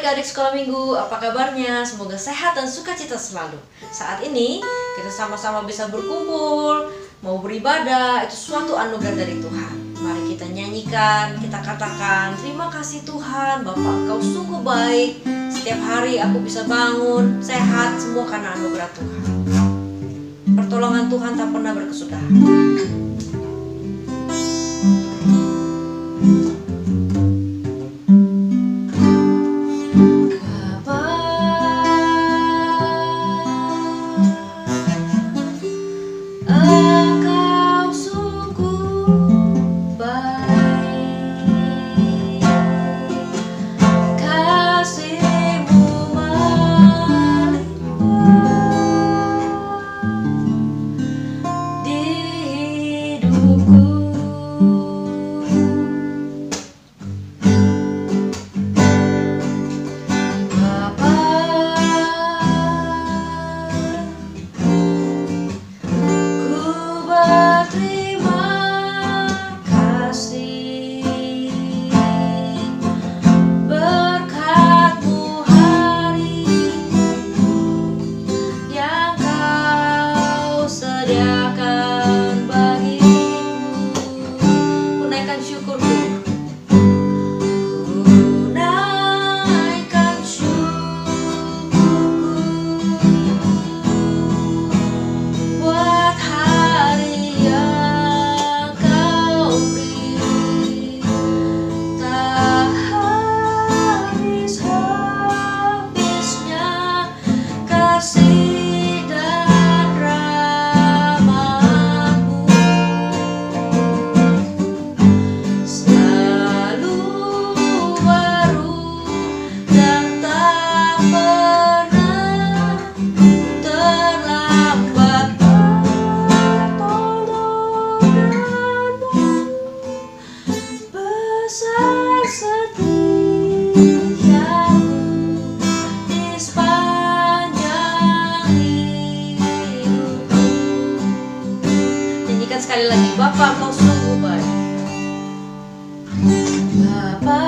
adik-adik sekolah minggu, apa kabarnya? Semoga sehat dan sukacita selalu. Saat ini kita sama-sama bisa berkumpul, mau beribadah, itu suatu anugerah dari Tuhan. Mari kita nyanyikan, kita katakan, terima kasih Tuhan, Bapa Engkau sungguh baik. Setiap hari aku bisa bangun, sehat, semua karena anugerah Tuhan. Pertolongan Tuhan tak pernah berkesudahan. Sekali lagi, Bapa Engkau sungguh baik. Bapa,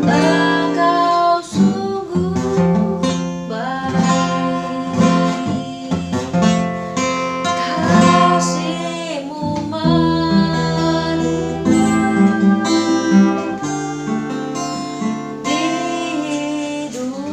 Engkau sungguh baik. Kasih-Mu melimpah di hidupku.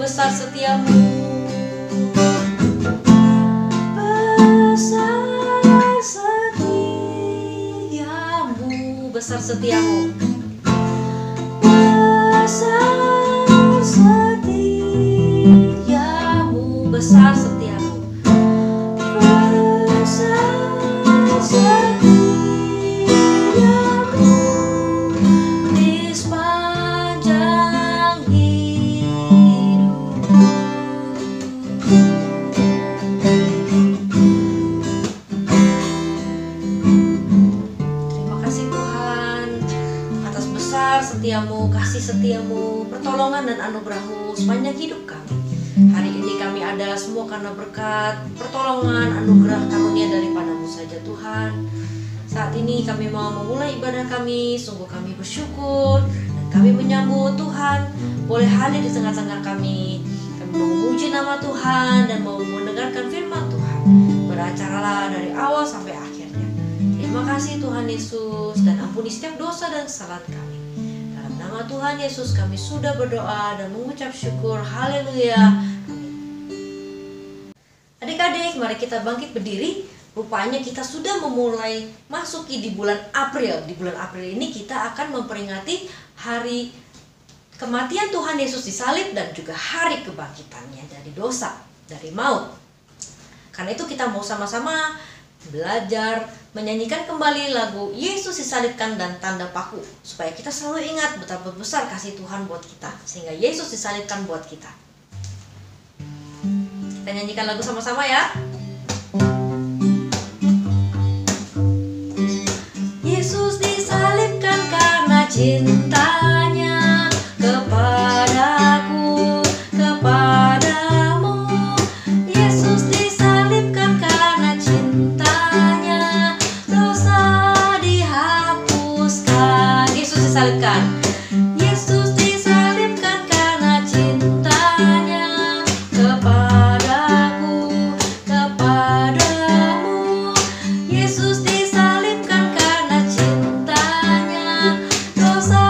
Besar setiamu, besar setiamu, besar setiamu, besar setiamu, besar setiamu di sepanjang hidupku. Terima kasih Tuhan. setiamu, pertolongan dan anugerah-Mu sepanjang hidup kami. Hari ini kami ada semua karena berkat, pertolongan, anugerah, karunia daripada-Mu saja Tuhan. Saat ini kami mau memulai ibadah kami, sungguh kami bersyukur dan kami menyambut Tuhan boleh hadir di tengah-tengah kami. Kami mau memuji nama Tuhan dan mau mendengarkan firman Tuhan. Beracaralah dari awal sampai akhirnya. Terima kasih Tuhan Yesus, dan ampuni setiap dosa dan kesalahan kami. Dalam nama Tuhan Yesus kami sudah berdoa dan mengucap syukur. Haleluya. Amin. Adik-adik, mari kita bangkit berdiri. Rupanya kita sudah memulai masuki di bulan April. Di bulan April ini kita akan memperingati hari kematian Tuhan Yesus disalib dan juga hari kebangkitannya dari dosa, dari maut. Karena itu kita mau sama-sama belajar menyanyikan kembali lagu Yesus disalibkan dan tanda paku, supaya kita selalu ingat betapa besar kasih Tuhan buat kita, sehingga Yesus disalibkan buat kita. Kita nyanyikan lagu sama-sama ya. Yesus disalibkan karena cintanya kepadaku, kepadamu. Yesus disalibkan karena cintanya, dosa dihapuskan. Yesus disalibkan. Yesus disalibkan karena cintanya kepadaku, kepadamu. Yesus disalibkan karena cintanya, dosa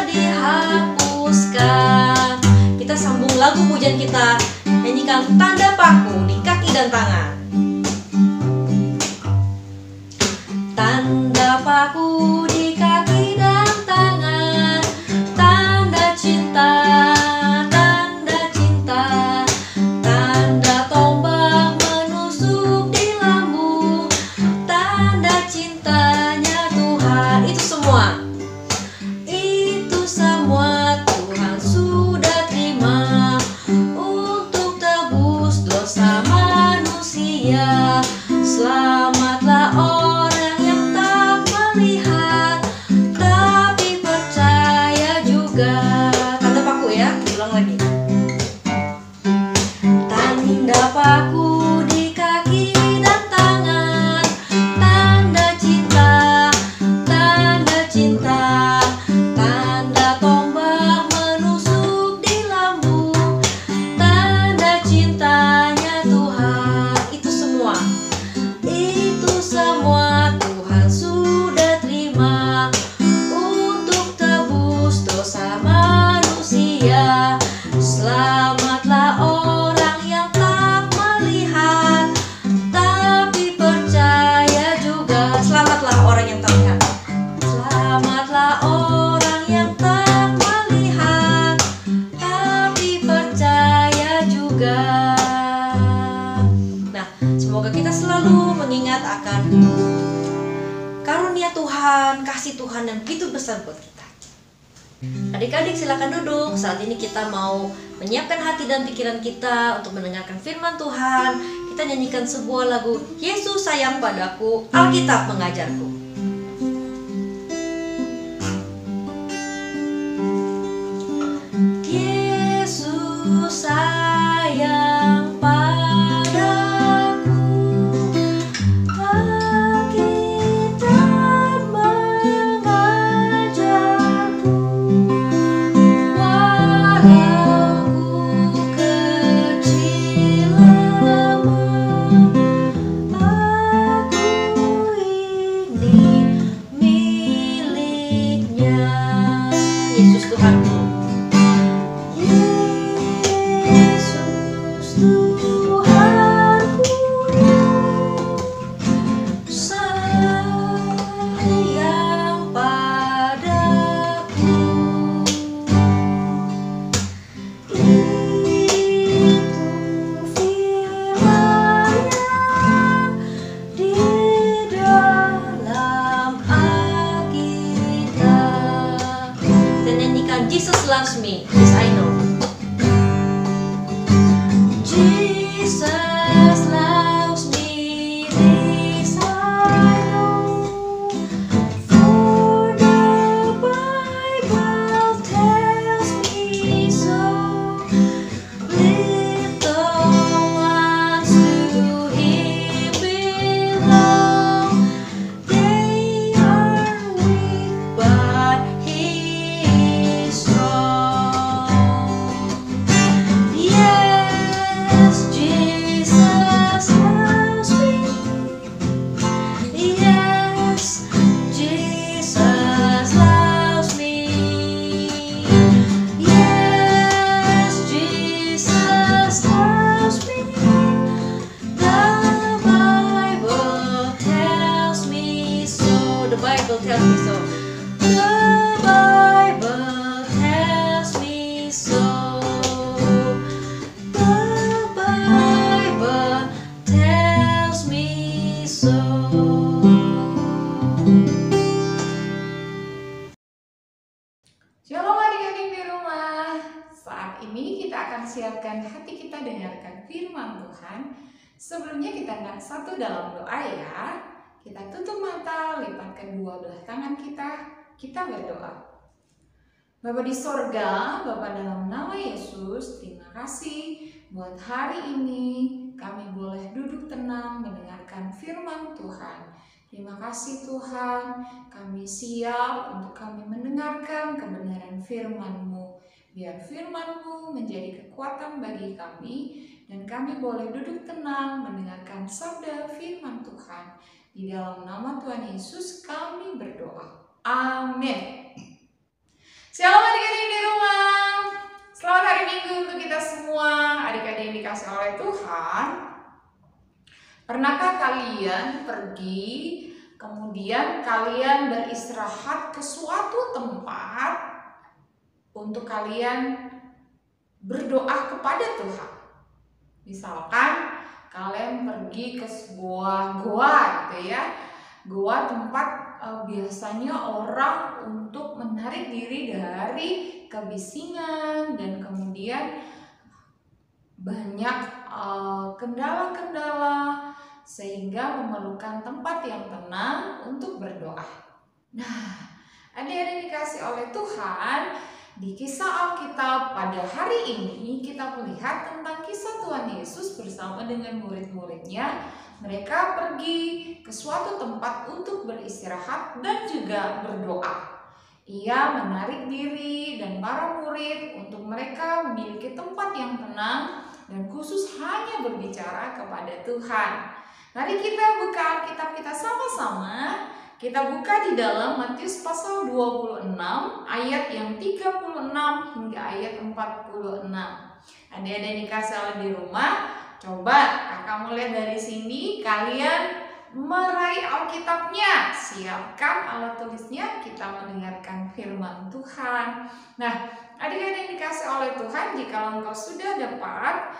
dihapuskan. Kita sambung lagu pujian kita, nyanyikan tanda paku di kaki dan tangan. Tanda paku di kaki dan tangan, tanda cinta, tanda cinta, tanda tombak menusuk di lambung, tanda cintanya Tuhan. Itu semua Tuhan sudah terima untuk tebus dosa manusia. Selamatlah orang yang tak melihat tapi percaya juga. Tanda paku ya, ulang lagi. Tanda paku di kaki dan tangan, tanda cinta, tanda cinta, tanda tombak menusuk di lambung, tanda cintanya Tuhan. Itu semua Tuhan sudah terima untuk tebus dosa manusia. Selamatlah orang yang tak melihat tapi percaya juga. Selamatlah orang yang tak melihat. Selamatlah orang yang tak melihat tapi percaya juga. Nah, semoga kita selalu mengingat akan karunia Tuhan, kasih Tuhan yang begitu besar buat kita. Adik-adik silakan duduk. Saat ini kita mau menyiapkan hati dan pikiran kita untuk mendengarkan firman Tuhan. Kita nyanyikan sebuah lagu, Yesus sayang padaku, Alkitab mengajarku. Yesus sayang padaku, Alkitab mengajarku. Walau ku kecil lemah, aku ini miliknya. Yesus Tuhanku. Yesus Tuhanku, sayang padaku. Itu firman-Nya di dalam Alkitab. Kita nyanyikan Jesus loves me, yes I know. Jesus loves me, this I know, for the Bible tells firman Tuhan, sebelumnya kita angkat satu dalam doa ya. Kita tutup mata, lipat kedua belah tangan kita berdoa. Bapa di sorga, Bapa dalam nama Yesus, terima kasih buat hari ini kami boleh duduk tenang mendengarkan firman Tuhan. Terima kasih Tuhan, kami siap untuk kami mendengarkan kebenaran firman-Mu. Biar firman-Mu menjadi kekuatan bagi kami dan kami boleh duduk tenang mendengarkan sabda firman Tuhan. Di dalam nama Tuhan Yesus kami berdoa. Amin. Shalom adik-adik di rumah. Selamat hari Minggu untuk kita semua, adik-adik yang dikasih oleh Tuhan. Pernahkah kalian pergi, kemudian kalian beristirahat ke suatu tempat untuk kalian berdoa kepada Tuhan? Misalkan kalian pergi ke sebuah goa gitu ya. Goa tempat biasanya orang untuk menarik diri dari kebisingan dan kemudian banyak kendala-kendala sehingga memerlukan tempat yang tenang untuk berdoa. Nah, adik-adik dikasih oleh Tuhan, di kisah Alkitab pada hari ini kita melihat tentang kisah Tuhan Yesus bersama dengan murid-muridnya. Mereka pergi ke suatu tempat untuk beristirahat dan juga berdoa. Ia menarik diri dan para murid untuk mereka memiliki tempat yang tenang dan khusus hanya berbicara kepada Tuhan. Mari kita buka Alkitab kita sama-sama. Kita buka di dalam Matius pasal 26 ayat yang 36 hingga ayat 46. Adik-adik dikasih Allah di rumah, coba kakak lihat dari sini, kalian meraih Alkitabnya. Siapkan alat tulisnya, kita mendengarkan firman Tuhan. Nah, adik-adik dikasih oleh Tuhan, jika engkau sudah dapat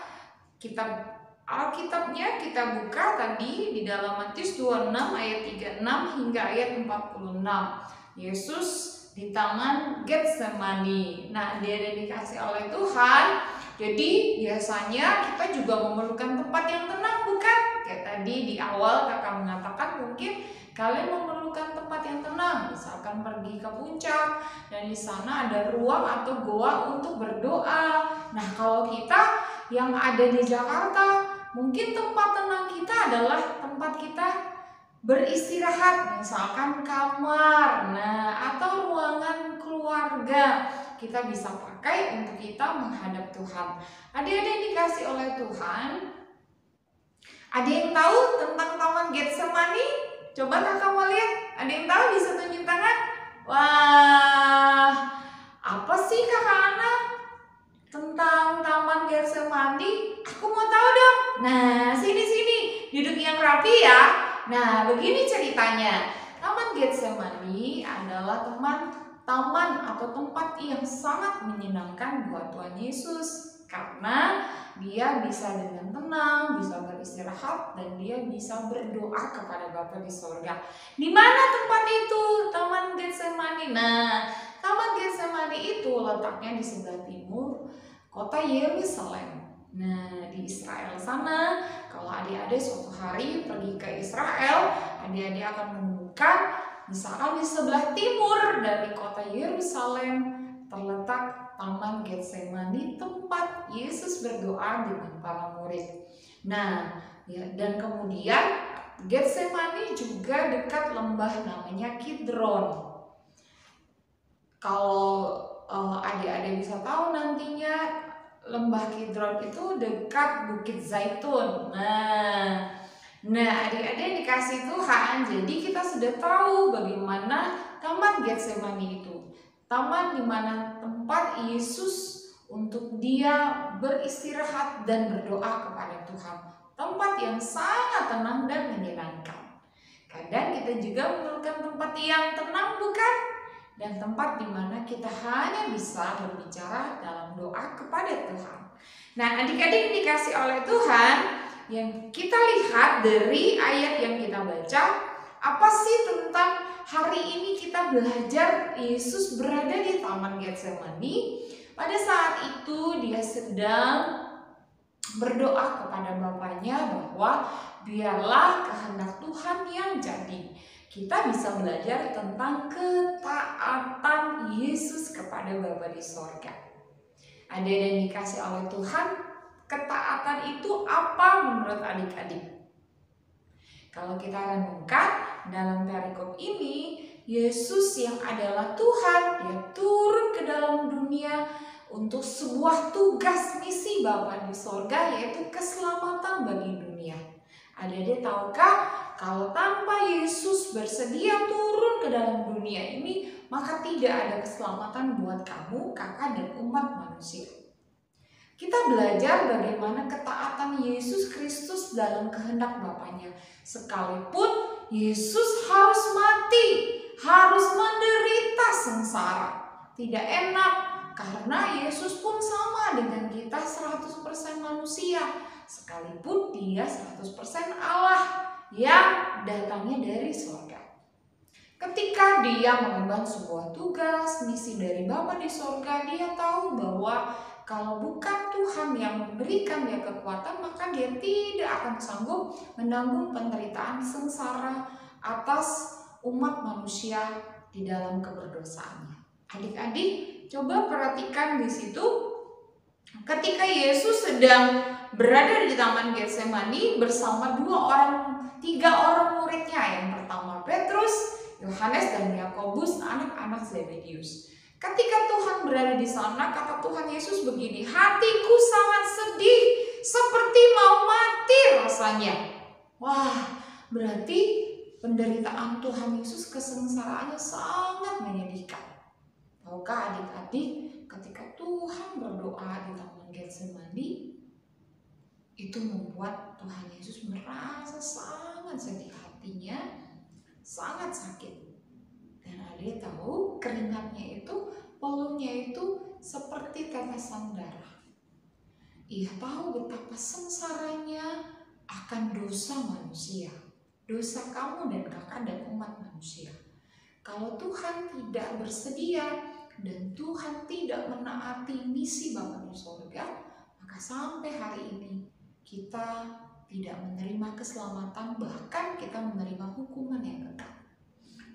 kitab Alkitabnya, kita buka tadi di dalam Matius 26 ayat 36 hingga ayat 46. Yesus di taman Getsemani. Nah, dia dikasih oleh Tuhan. Jadi biasanya kita juga memerlukan tempat yang tenang, bukan? Kayak tadi di awal kakak mengatakan mungkin kalian memerlukan tempat yang tenang, misalkan pergi ke puncak dan di sana ada ruang atau goa untuk berdoa. Nah, kalau kita yang ada di Jakarta, mungkin tempat tenang kita adalah tempat kita beristirahat, misalkan kamar, atau ruangan keluarga. Kita bisa pakai untuk kita menghadap Tuhan. Adik-adik dikasih oleh Tuhan, ada yang tahu tentang taman Getsemani? Coba kakak mau lihat. Ada yang tahu, bisa tunjuk tangan? Wah, apa sih kakak Ana tentang taman Getsemani? Aku mau tahu dong. Nah, sini duduk yang rapi ya. Nah, begini ceritanya. Taman Getsemani adalah taman atau tempat yang sangat menyenangkan buat Tuhan Yesus, karena dia bisa dengan tenang, bisa beristirahat, dan dia bisa berdoa kepada Bapa di sorga. Di mana tempat itu? Taman Getsemani. Nah, Taman Getsemani itu letaknya di sebelah timur kota Yerusalem. Nah, di Israel sana, kalau adik-adik suatu hari pergi ke Israel, adik-adik akan menemukan misalkan di sebelah timur dari kota Yerusalem terletak Taman Getsemani, tempat Yesus berdoa dengan para murid. Nah, dan kemudian Getsemani juga dekat lembah namanya Kidron. Kalau adik-adik bisa tahu nantinya, lembah Kidron itu dekat Bukit Zaitun. Nah, adik-adik dikasih Tuhan, jadi kita sudah tahu bagaimana Taman Getsemani itu. Taman di mana tempat Yesus untuk dia beristirahat dan berdoa kepada Tuhan. Tempat yang sangat tenang dan menyenangkan. Kadang kita juga memerlukan tempat yang tenang, bukan? Dan tempat di mana kita hanya bisa berbicara dalam doa kepada Tuhan. Nah, adik-adik dikasih oleh Tuhan, yang kita lihat dari ayat yang kita baca, apa sih tentang hari ini kita belajar Yesus berada di Taman Getsemani. Pada saat itu dia sedang berdoa kepada Bapaknya bahwa biarlah kehendak Tuhan yang jadi. Kita bisa belajar tentang ketaatan Yesus kepada Bapa di sorga. Adik-adik yang dikasih oleh Tuhan, ketaatan itu apa menurut adik-adik? Kalau kita renungkan dalam perikop ini, Yesus yang adalah Tuhan, dia turun ke dalam dunia untuk sebuah tugas misi Bapa di sorga, yaitu keselamatan bagi dunia. Adik-adik tahukah kalau tanpa Yesus bersedia turun ke dalam dunia ini, maka tidak ada keselamatan buat kamu, kakak, dan umat manusia. Kita belajar bagaimana ketaatan Yesus Kristus dalam kehendak Bapaknya. Sekalipun Yesus harus mati, harus menderita sengsara. Tidak enak, karena Yesus pun sama dengan kita 100% manusia. Sekalipun dia 100% Allah yang datangnya dari surga. Ketika dia mengemban sebuah tugas, misi dari Bapa di surga, dia tahu bahwa kalau bukan Tuhan yang memberikan dia kekuatan, maka dia tidak akan sanggup menanggung penderitaan sengsara atas umat manusia di dalam keberdosaannya. Adik-adik, coba perhatikan di situ, ketika Yesus sedang berada di Taman Getsemani bersama tiga orang muridnya. Yang pertama Petrus, Yohanes, dan Yakobus, anak-anak Zebedius. Ketika Tuhan berada di sana, kata Tuhan Yesus begini, hatiku sangat sedih, seperti mau mati rasanya. Wah, berarti penderitaan Tuhan Yesus, kesengsaraannya sangat menyedihkan. Tahukah adik-adik, ketika Tuhan berdoa di Taman Getsemani, itu membuat Tuhan Yesus merasa sangat sedih hatinya, sangat sakit. Dan adik tahu keringatnya itu, peluhnya itu seperti tetesan darah. Ia tahu betapa sengsaranya akan dosa manusia, dosa kamu dan kakak dan umat manusia. Kalau Tuhan tidak bersedia dan Tuhan tidak menaati misi Bapa di sorga, maka sampai hari ini kita tidak menerima keselamatan, bahkan kita menerima hukuman yang kekal.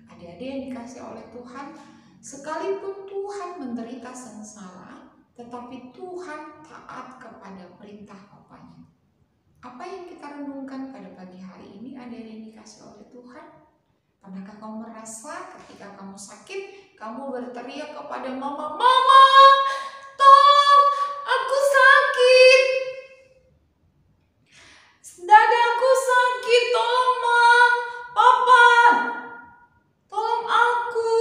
Adik-adik yang dikasih oleh Tuhan, sekalipun Tuhan menderita sengsara, tetapi Tuhan taat kepada perintah Bapaknya. Apa yang kita renungkan pada pagi hari ini, adik-adik yang dikasih oleh Tuhan? Pernahkah kamu merasa ketika kamu sakit, kamu berteriak kepada mama, "Mama, tolong, aku sakit. Dadaku sakit, tolong ma. Papa, tolong aku."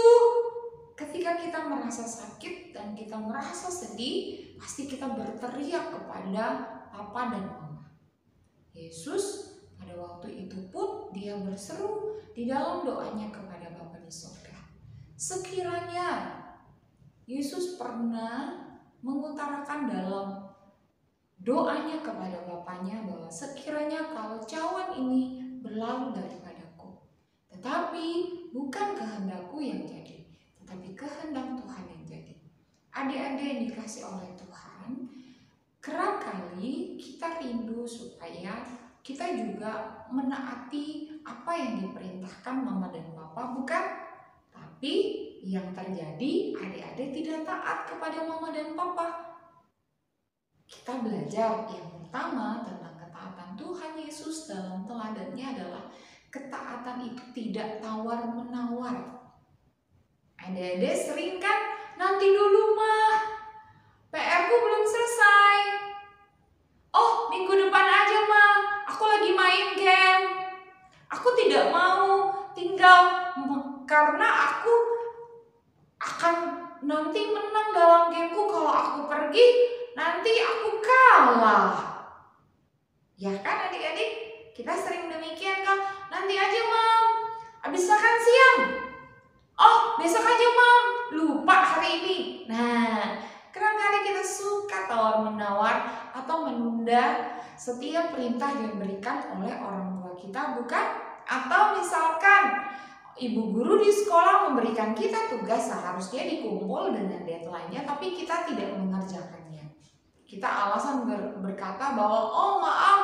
Ketika kita merasa sakit dan kita merasa sedih, pasti kita berteriak kepada Papa dan Mama. Yesus pada waktu itu pun dia berseru di dalam doanya kepada Bapa di sorga. Sekiranya Yesus pernah mengutarakan dalam doanya kepada Bapaknya bahwa sekiranya kalau cawan ini berlalu daripadaku, tetapi bukan kehendakku yang jadi, tetapi kehendak Tuhan yang jadi. Adik-adik yang dikasih oleh Tuhan, kerap kali kita rindu supaya kita juga menaati apa yang diperintahkan Mama dan Papa, bukan? Tapi yang terjadi, adik-adik tidak taat kepada Mama dan Papa. Kita belajar yang pertama tentang ketaatan Tuhan Yesus dalam teladannya adalah ketaatan itu tidak tawar-menawar. Adik-adik sering kan, nanti dulu mah, PR-ku belum selesai. Oh, minggu depan aja mah, aku lagi main game. Aku tidak mau tinggal karena aku akan nanti menang dalam gameku. Kalau aku pergi, nanti aku kalah. Ya kan adik-adik? Kita sering demikian kan? Nanti aja mam, habis makan siang. Oh, besok aja mam, lupa hari ini. Nah, kadang-kadang kita suka tawar-menawar atau menunda setiap perintah yang diberikan oleh orang tua kita, bukan? Atau misalkan ibu guru di sekolah memberikan kita tugas seharusnya dikumpul dengan deadline-nya, tapi kita tidak mengerjakannya. Kita alasan berkata bahwa oh maaf,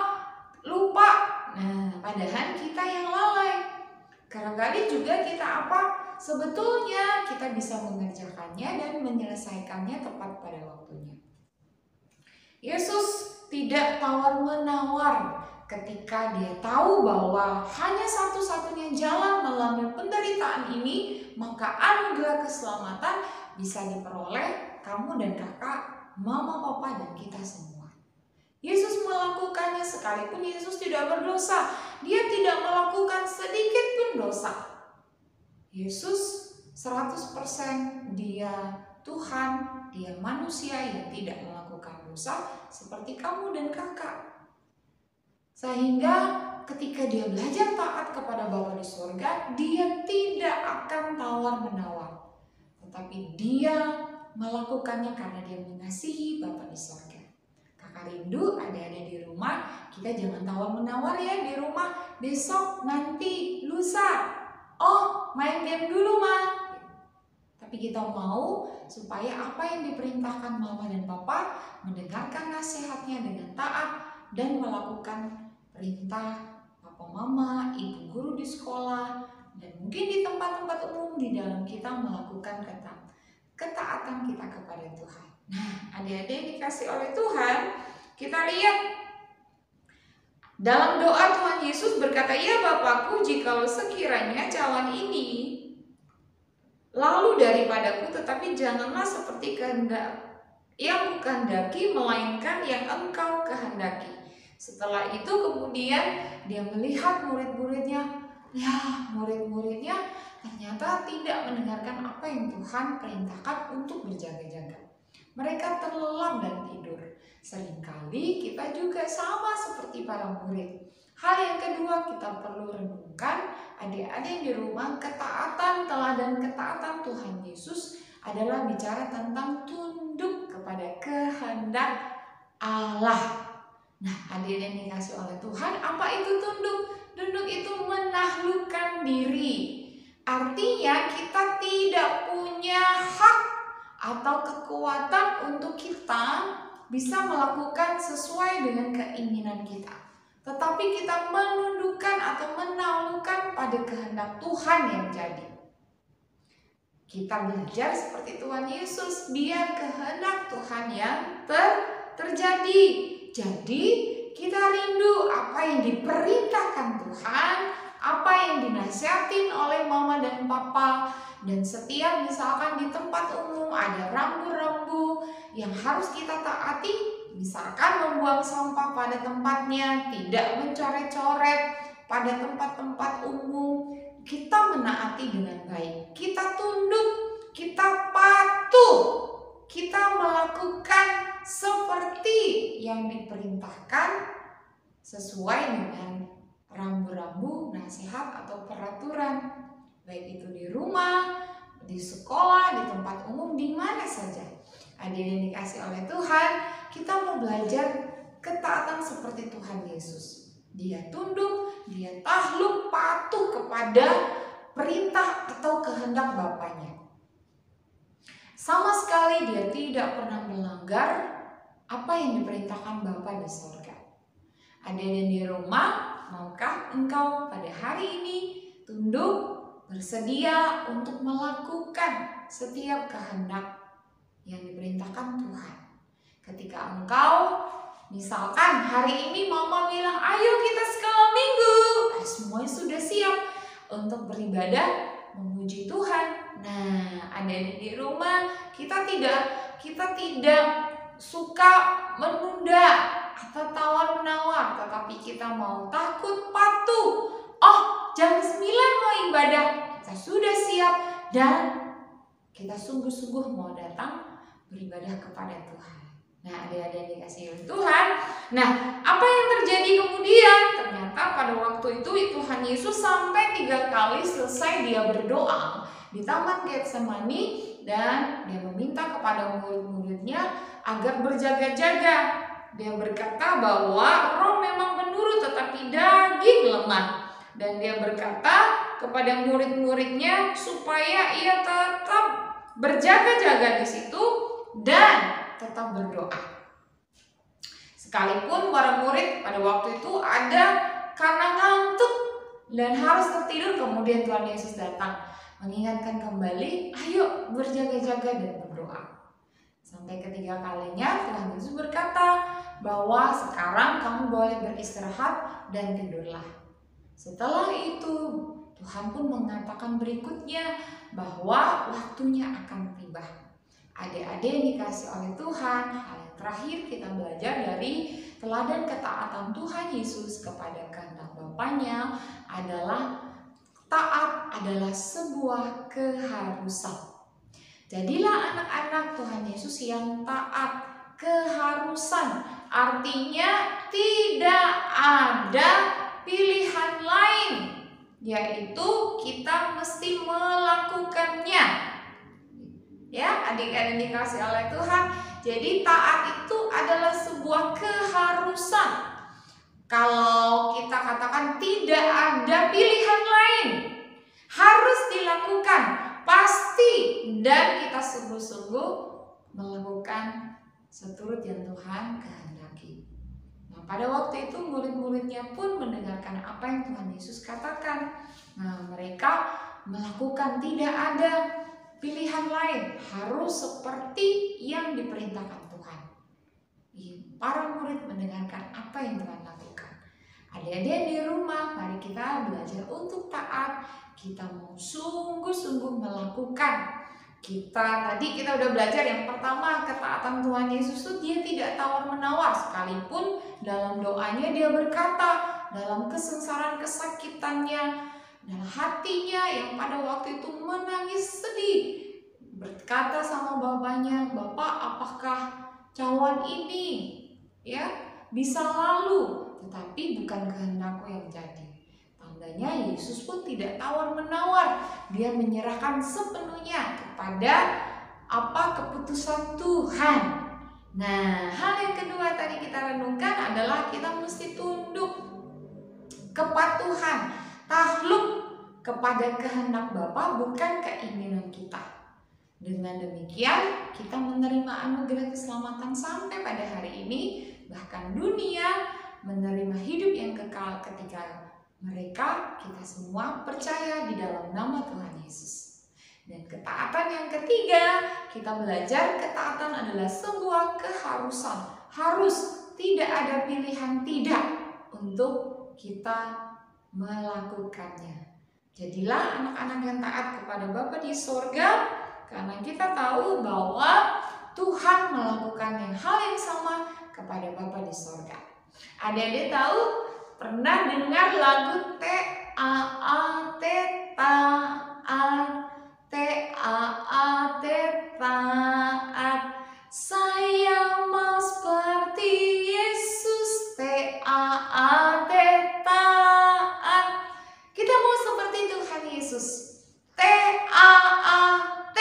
lupa. Nah, padahal kita yang lalai. Kadang-kadang juga kita sebetulnya kita bisa mengerjakannya dan menyelesaikannya tepat pada waktunya. Yesus tidak tawar-menawar ketika dia tahu bahwa hanya satu-satunya jalan melalui penderitaan ini, maka anugerah keselamatan bisa diperoleh kamu dan kakak, mama, papa, dan kita semua. Yesus melakukannya sekalipun Yesus tidak berdosa. Dia tidak melakukan sedikit pun dosa. Yesus 100% dia Tuhan, dia manusia yang tidak melakukan dosa seperti kamu dan kakak. Sehingga ketika dia belajar taat kepada Bapa di surga, dia tidak akan tawar-menawar. Tetapi dia melakukannya karena dia mengasihi Bapa di surga. Kakak rindu adik-adik di rumah, kita jangan tawar-menawar ya di rumah. Besok, nanti, lusa. Oh, main game dulu, Ma. Tapi kita mau supaya apa yang diperintahkan mama dan papa, mendengarkan nasihatnya dengan taat dan melakukan perintah papa mama, ibu guru di sekolah, dan mungkin di tempat-tempat umum di dalam kita melakukan ketaatan kita kepada Tuhan. Nah, adik-adik dikasih oleh Tuhan, kita lihat dalam doa Tuhan Yesus berkata, "Ya Bapakku, jikalau sekiranya cawan ini lalu daripadaku, tetapi janganlah seperti kehendak yang kukehendaki, melainkan yang Engkau kehendaki." Setelah itu kemudian dia melihat murid-muridnya, murid-muridnya ternyata tidak mendengarkan apa yang Tuhan perintahkan untuk berjaga-jaga. Mereka terlelap dan tidur. Seringkali kita juga sama seperti para murid. Hal yang kedua kita perlu renungkan, adik-adik di rumah, teladan ketaatan Tuhan Yesus adalah bicara tentang tunduk kepada kehendak Allah. Nah, adik-adik yang dikasih oleh Tuhan, apa itu tunduk? Tunduk itu menaklukkan diri. Artinya kita tidak punya hak atau kekuatan untuk kita bisa melakukan sesuai dengan keinginan kita. Tetapi kita menundukkan atau menaklukkan pada kehendak Tuhan yang jadi. Kita belajar seperti Tuhan Yesus, biar kehendak Tuhan yang terjadi. Jadi kita rindu apa yang diperintahkan Tuhan, apa yang dinasihatin oleh mama dan papa. Dan setiap misalkan di tempat umum ada rambu-rambu yang harus kita taati, misalkan membuang sampah pada tempatnya, tidak mencoret-coret pada tempat-tempat umum, kita menaati dengan baik. Kita tunduk, kita patuh, kita melakukan seperti yang diperintahkan sesuai dengan rambu-rambu, nasihat atau peraturan. Baik itu di rumah, di sekolah, di tempat umum, di mana saja. Adik yang dikasih oleh Tuhan, kita mau belajar ketaatan seperti Tuhan Yesus. Dia tunduk, dia takluk, patuh kepada perintah atau kehendak Bapaknya. Sama sekali dia tidak pernah melanggar apa yang diperintahkan Bapa di surga. Adik yang di rumah, maukah engkau pada hari ini tunduk, bersedia untuk melakukan setiap kehendak yang diperintahkan Tuhan? Ketika engkau misalkan hari ini mama bilang, ayo kita sekolah minggu, semuanya sudah siap untuk beribadah memuji Tuhan. Nah, adik-adik di rumah, kita tidak suka menunda atau tawar-menawar, tetapi kita mau takut patuh. Oh, jam 9 mau ibadah, kita sudah siap dan kita sungguh-sungguh mau datang beribadah kepada Tuhan. Nah, adik-adik dikasih oleh Tuhan. Nah, apa yang terjadi kemudian? Ternyata pada waktu itu Tuhan Yesus sampai 3 kali selesai dia berdoa di Taman Getsemani dan dia meminta kepada murid-muridnya agar berjaga-jaga. Dia berkata bahwa roh memang menurut tetapi daging lemah. Dan dia berkata kepada murid-muridnya supaya ia tetap berjaga-jaga di situ dan tetap berdoa. Sekalipun para murid pada waktu itu ada karena ngantuk dan harus tertidur, kemudian Tuhan Yesus datang mengingatkan kembali, ayo berjaga-jaga dan berdoa. Sampai ketiga kalinya Tuhan Yesus berkata bahwa sekarang kamu boleh beristirahat dan tidurlah. Setelah itu Tuhan pun mengatakan berikutnya bahwa waktunya akan tiba. Adik-adik yang dikasih oleh Tuhan, hal yang terakhir kita belajar dari teladan ketaatan Tuhan Yesus kepada kehendak Bapanya adalah taat adalah sebuah keharusan. Jadilah anak-anak Tuhan Yesus yang taat, keharusan. Artinya tidak ada pilihan lain, yaitu kita mesti melakukannya. Ya, adik-adik dikasih oleh Tuhan. Jadi taat itu adalah sebuah keharusan. Kalau kita katakan tidak ada pilihan lain, harus dilakukan, pasti, dan kita sungguh-sungguh melakukan seturut yang Tuhan kehendaki. Nah, pada waktu itu murid-muridnya pun mendengarkan apa yang Tuhan Yesus katakan. Nah, mereka melakukan, tidak ada pilihan lain, harus seperti yang diperintahkan Tuhan. Para murid mendengarkan apa yang Tuhan lakukan. Adik-adik di rumah, mari kita belajar untuk taat. Kita mau sungguh-sungguh melakukan. Tadi kita udah belajar yang pertama, ketaatan Tuhan Yesus itu dia tidak tawar-menawar. Sekalipun dalam doanya dia berkata, dalam kesengsaraan kesakitannya, dalam hatinya yang pada waktu itu menangis sedih, berkata sama bapaknya, "Bapak, apakah cawan ini bisa lalu, tetapi bukan kehendakku yang jadi." Tandanya Yesus pun tidak tawar-menawar. Dia menyerahkan sepenuhnya kepada keputusan Tuhan. Nah, hal yang kedua tadi kita renungkan adalah kita mesti tunduk, kepatuhan, takluk kepada kehendak Bapa, bukan keinginan kita. Dengan demikian kita menerima anugerah keselamatan sampai pada hari ini. Bahkan dunia menerima hidup yang kekal ketika kita semua percaya di dalam nama Tuhan Yesus. Dan ketaatan yang ketiga, kita belajar ketaatan adalah sebuah keharusan. Harus, tidak ada pilihan tidak untuk kita melakukannya. Jadilah anak-anak yang taat kepada Bapa di sorga, karena kita tahu bahwa Tuhan melakukan hal yang sama kepada Bapa di sorga. Adik-adik tahu, pernah dengar lagu T-A-A-T taat, T-A-A-T taat, saya mau seperti Yesus, T-A-A-T taat. Kita mau seperti Tuhan Yesus, T-A-A-T.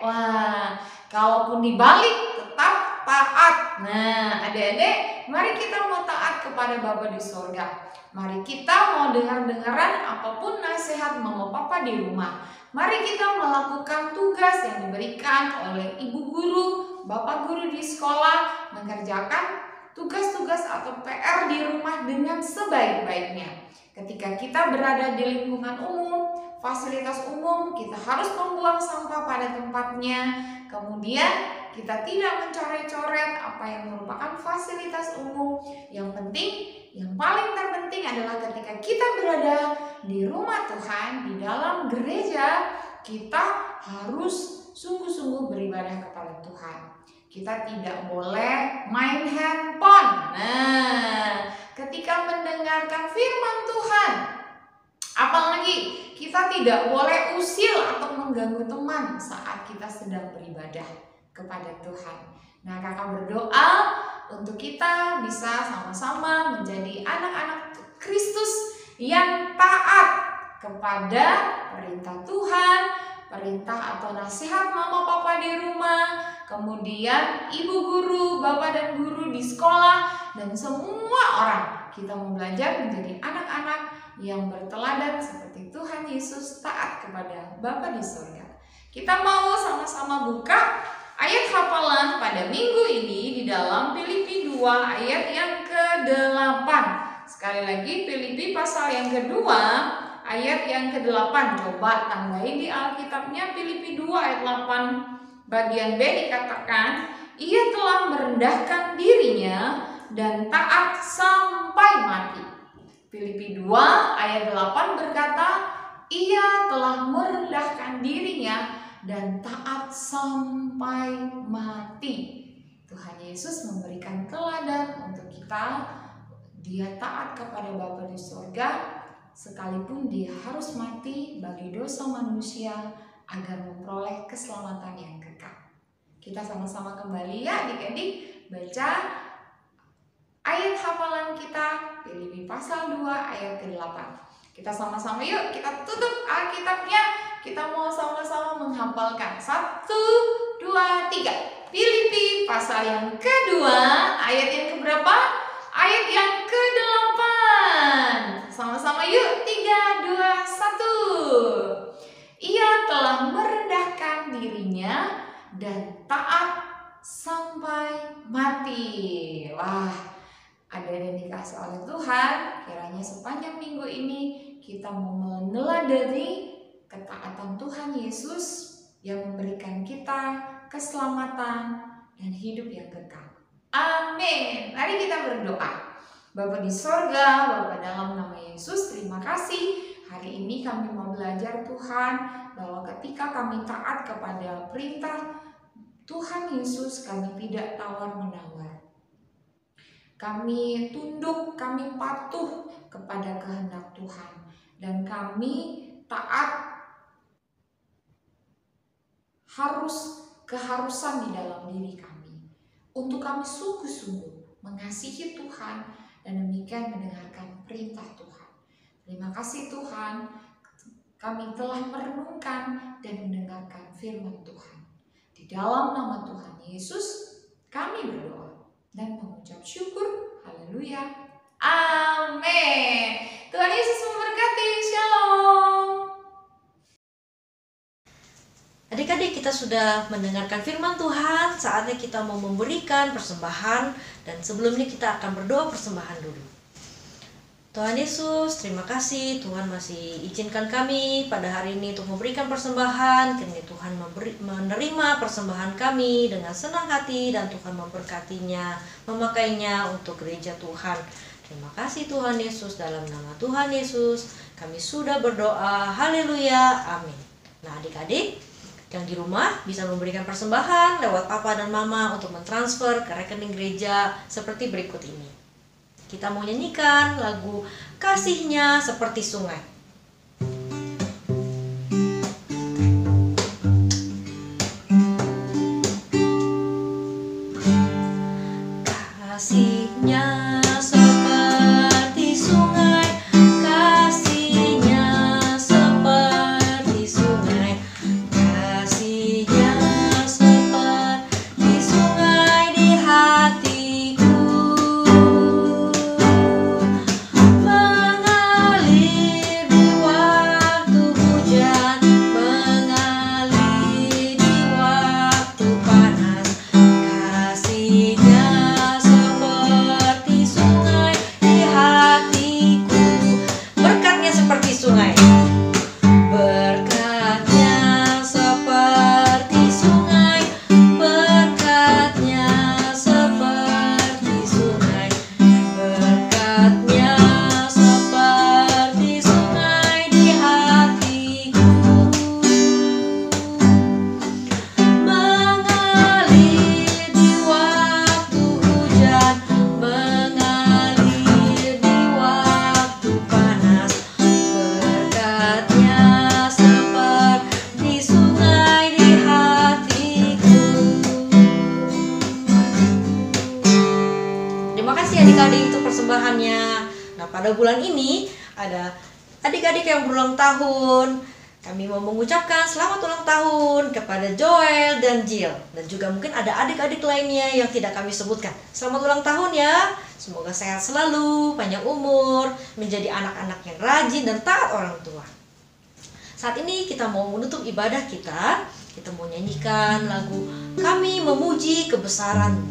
Wah, kalaupun dibalik tetap taat. Nah, adik-adik, mari kita mau taat kepada Bapa di sorga. Mari kita mau dengar-dengaran apapun nasihat mama papa di rumah. Mari kita melakukan tugas yang diberikan oleh ibu guru, bapak guru di sekolah, mengerjakan tugas-tugas atau PR di rumah dengan sebaik-baiknya. Ketika kita berada di lingkungan umum, fasilitas umum, kita harus membuang sampah pada tempatnya. Kemudian kita tidak mencoret-coret apa yang merupakan fasilitas umum. Yang penting, yang paling terpenting adalah ketika kita berada di rumah Tuhan, di dalam gereja, kita harus sungguh-sungguh beribadah kepada Tuhan. Kita tidak boleh main handphone. Nah, ketika mendengarkan firman Tuhan, apalagi kita tidak boleh usil atau mengganggu teman saat kita sedang beribadah kepada Tuhan. Nah, kakak berdoa untuk kita bisa sama-sama menjadi anak-anak Kristus yang taat kepada perintah Tuhan, perintah atau nasihat mama papa di rumah, kemudian ibu guru, bapak dan guru di sekolah, dan semua orang. Kita mau belajar menjadi anak-anak yang berteladan seperti Tuhan Yesus, taat kepada Bapa di surga. Kita mau sama-sama buka Ayat hafalan pada minggu ini di dalam Filipi 2 ayat yang ke-8. Sekali lagi Filipi pasal yang kedua ayat yang ke-8. Coba tambahin di Alkitabnya Filipi 2 ayat 8 bagian B dikatakan, ia telah merendahkan dirinya dan taat sampai mati. Filipi 2 ayat 8 berkata, ia telah merendahkan dirinya dan taat sampai mati. Tuhan Yesus memberikan teladan untuk kita. Dia taat kepada Bapa di surga, sekalipun dia harus mati bagi dosa manusia agar memperoleh keselamatan yang kekal. Kita sama-sama kembali ya adik-adik baca ayat hafalan kita Filipi pasal 2 ayat ke-8. Kita sama-sama yuk, kita tutup Alkitabnya. Kita mau sama-sama menghafalkan. 1, 2, 3. Filipi pasal yang kedua ayat yang keberapa? Ayat yang ke-8. Sama-sama yuk, 3, 2, 1. Ia telah merendahkan dirinya dan taat sampai mati. Wah, ada yang dikasih oleh Tuhan. Kiranya sepanjang minggu ini kita mau meneladani ketaatan Tuhan Yesus yang memberikan kita keselamatan dan hidup yang kekal. Amin. Mari kita berdoa. Bapa di sorga, Bapa dalam nama Yesus, terima kasih. Hari ini kami mau belajar Tuhan bahwa ketika kami taat kepada perintah Tuhan Yesus, kami tidak tawar-menawar. Kami tunduk, kami patuh kepada kehendak Tuhan. Dan kami taat keharusan di dalam diri kami. Untuk kami sungguh-sungguh mengasihi Tuhan dan demikian mendengarkan perintah Tuhan. Terima kasih Tuhan, kami telah merenungkan dan mendengarkan firman Tuhan. Di dalam nama Tuhan Yesus, kami berdoa dan mengucap syukur. Haleluya. Amin. Tuhan Yesus memberkati. Shalom. Adik-adik, kita sudah mendengarkan firman Tuhan. Saatnya kita mau memberikan persembahan. Dan sebelumnya kita akan berdoa persembahan dulu. Tuhan Yesus, terima kasih Tuhan masih izinkan kami pada hari ini untuk memberikan persembahan. Kiranya Tuhan menerima persembahan kami dengan senang hati dan Tuhan memberkatinya, memakainya untuk gereja Tuhan. Terima kasih Tuhan Yesus, dalam nama Tuhan Yesus kami sudah berdoa. Haleluya, amin. Nah adik-adik yang di rumah bisa memberikan persembahan lewat papa dan mama untuk mentransfer ke rekening gereja seperti berikut ini. Kita mau nyanyikan lagu Kasihnya Seperti Sungai. Kasihnya seperti sungai, kasihnya seperti sungai, kasihnya seperti sungai di hatiku, mengalir di waktu hujan, mengalir di waktu panas, kasihnya seperti sungai di hatiku. Berkatnya seperti sungai. Berkatnya seperti sungai. Berkatnya seperti sungai. Berkatnya seperti sungai di hatiku, mengalir di waktu hujan, mengalir di waktu panas. Berkatnya seperti sungai di hatiku. Terima kasih adik-adik untuk persembahannya. Nah pada bulan ini ada adik-adik yang berulang tahun. Kami mau mengucapkan selamat ulang tahun kepada Joel dan Jill. Dan juga mungkin ada adik-adik lainnya yang tidak kami sebutkan. Selamat ulang tahun ya. Semoga sehat selalu, panjang umur, menjadi anak-anak yang rajin dan taat orang tua. Saat ini kita mau menutup ibadah kita. Kita mau nyanyikan lagu Kami Memuji Kebesaran-Mu.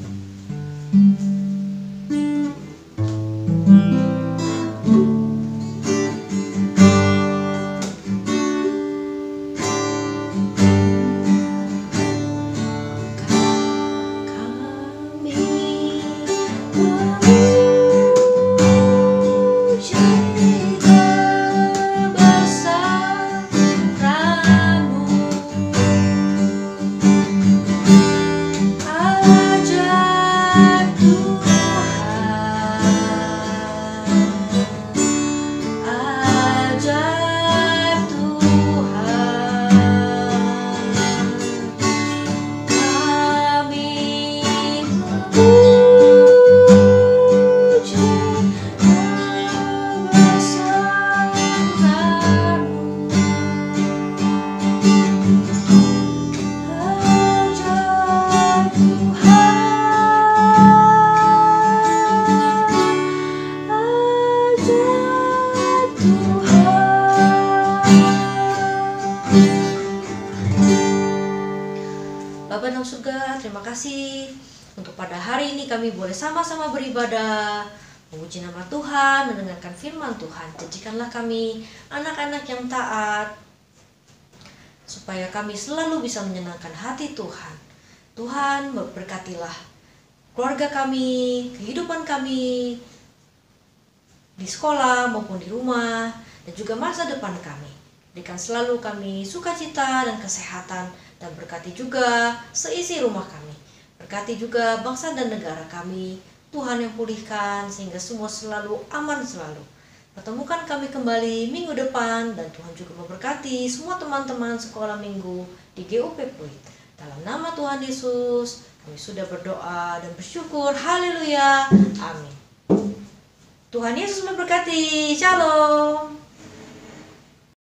Bapa dalam surga, terima kasih untuk pada hari ini kami boleh sama-sama beribadah, memuji nama Tuhan, mendengarkan firman Tuhan. Jadikanlah kami anak-anak yang taat, supaya kami selalu bisa menyenangkan hati Tuhan. Tuhan, berkatilah keluarga kami, kehidupan kami, di sekolah maupun di rumah, dan juga masa depan kami. Berikan selalu kami sukacita dan kesehatan, dan berkati juga seisi rumah kami. Berkati juga bangsa dan negara kami. Tuhan yang pulihkan sehingga semua selalu aman selalu. Pertemukan kami kembali minggu depan, dan Tuhan juga memberkati semua teman-teman sekolah minggu di GUP Pluit. Dalam nama Tuhan Yesus, kami sudah berdoa dan bersyukur. Haleluya. Amin. Tuhan Yesus memberkati. Shalom.